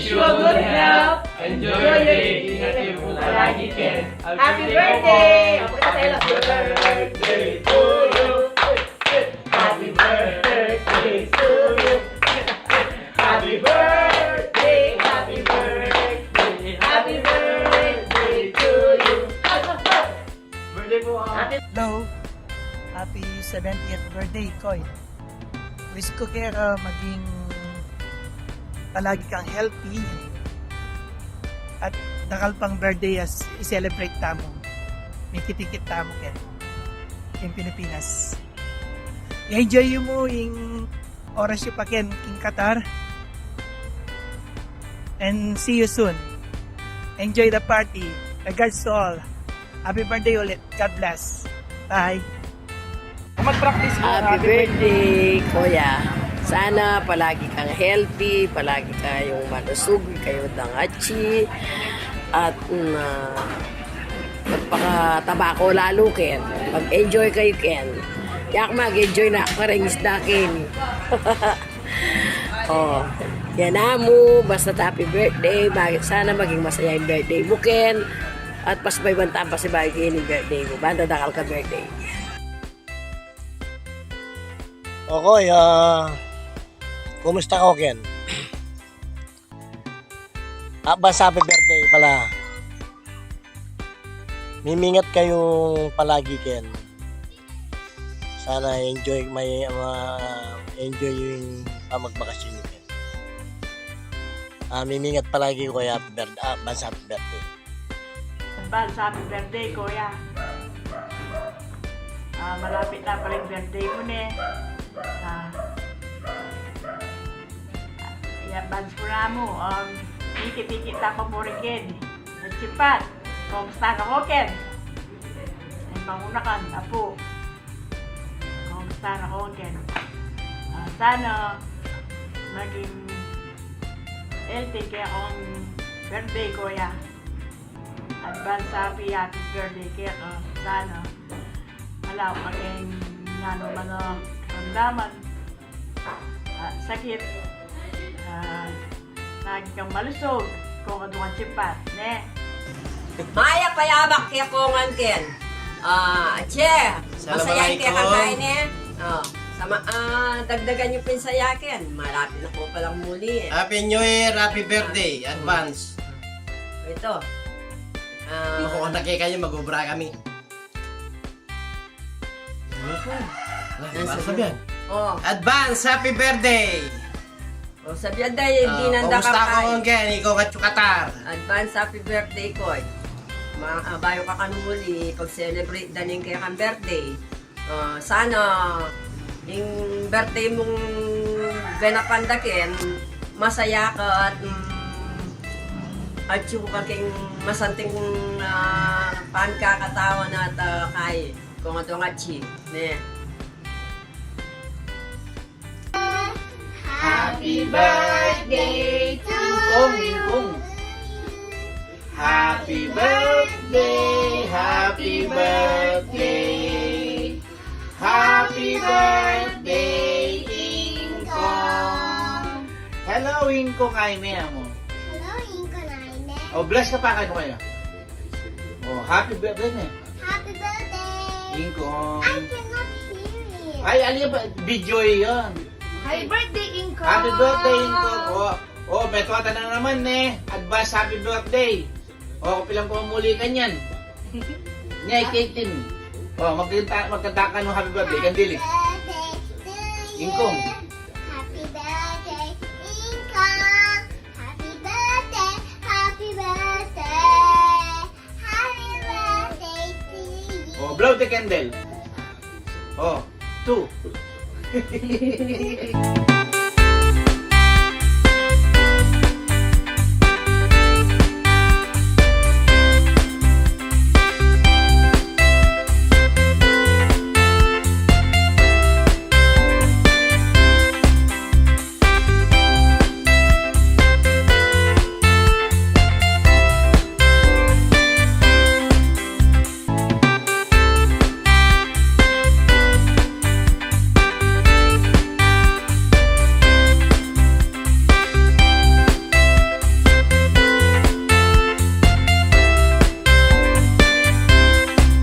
wish you a good health. Enjoy your day. Ingat kayo po palagi, Ken. Happy birthday! Ako na tayo. Happy birthday to you. Happy birthday to you. Happy birthday, happy birthday, happy birthday to you. Birthday po Hello, happy 70th birthday, Koy. Wish ko kaya maging palagi kang healthy at dakal pang birthday as i-celebrate tamo. May kitikit tamo ken in Pilipinas. I-enjoy mo yung oras yung paken in Qatar. And see you soon. Enjoy the party. Regards to all. Happy birthday ulit. God bless. Bye. Mag-practice mo. Happy birthday, Kuya. Sana palagi kang healthy, palagi kayong malusog, kayo dangachi, at magpakataba ko lalo, Ken. Mag-enjoy kayo, Ken. Yak mag-enjoy na ako rin isda, Ken. Oh, yan na mo. Basta happy birthday. Sana maging masaya yung birthday mo, Ken. At pasbay bantaan pa si Bagay yung birthday mo. Banda dakal ka birthday. Okay, kumusta ka, Ken? Abas, happy birthday pala. Mimingat kayong palagi, Ken. Sana enjoy enjoy yung magbakasyon niyo, Ken. Mimingat palagi ko, happy birthday. Abas, happy birthday. Advance happy birthday, Kuya. Malapit na pala yung birthday mo, ne. I-advance ko na mo. Ikit-ikit na pa mo rin, Ken. Nagsipat. Kumusta na ko, Ken? Ay, mangunakan. Apo. Kumusta na ko, Ken? Sana maging healthy kaya akong birthday, Kuya. Advance happy birthday kaya sana malaw kayong mga karamdaman, sakit, lagi kang malusog kung adungan sipat, ne? Maya payabak kaya ko ngan, Ken. Che, masaya kaya kakain, eh. Dagdagan yung pinsayakin. Malapit na po palang muli, eh. Happy New Year, happy birthday, advance. Ito. Makuha na kayo kayo, mag-ubra kami. Sabihan. Oh, Advance, happy birthday! sabihan dahil hindi nanda ka Kumusta kain. ko, Ken? Ikaw ka Qatar. Advance happy birthday, Koy. Bayo ka kanuli, pag-celebrate daning kaya kang birthday. Sana, yung birthday mong ganapandakin, masaya ka at yung kaking masanting pankakatawan at kay kung ito nga chi. Ne. Happy birthday to you. Happy birthday, happy birthday. Happy birthday, Ingkong. Hello, Ingkong. Ay, may amo. Hello, Inko Naine. Oh, bless ka pa kayo. Oh, happy birthday na. Happy birthday! Ingkong. I cannot hear it. Ay, ali ba? Video yun. Happy birthday, Inko! Happy birthday, Ingkong. Oh, may tuwata na naman, ne. Advance happy birthday. Oh, kapilang pumuli ka niyan. Nyay, Katin. Oh, magkanta ka ng happy birthday. Kandili. Birthday to you. Ingkong. Happy birthday, Inko! Happy birthday! Happy birthday! Happy birthday to you. Oh, blow the candle. Oh, 2.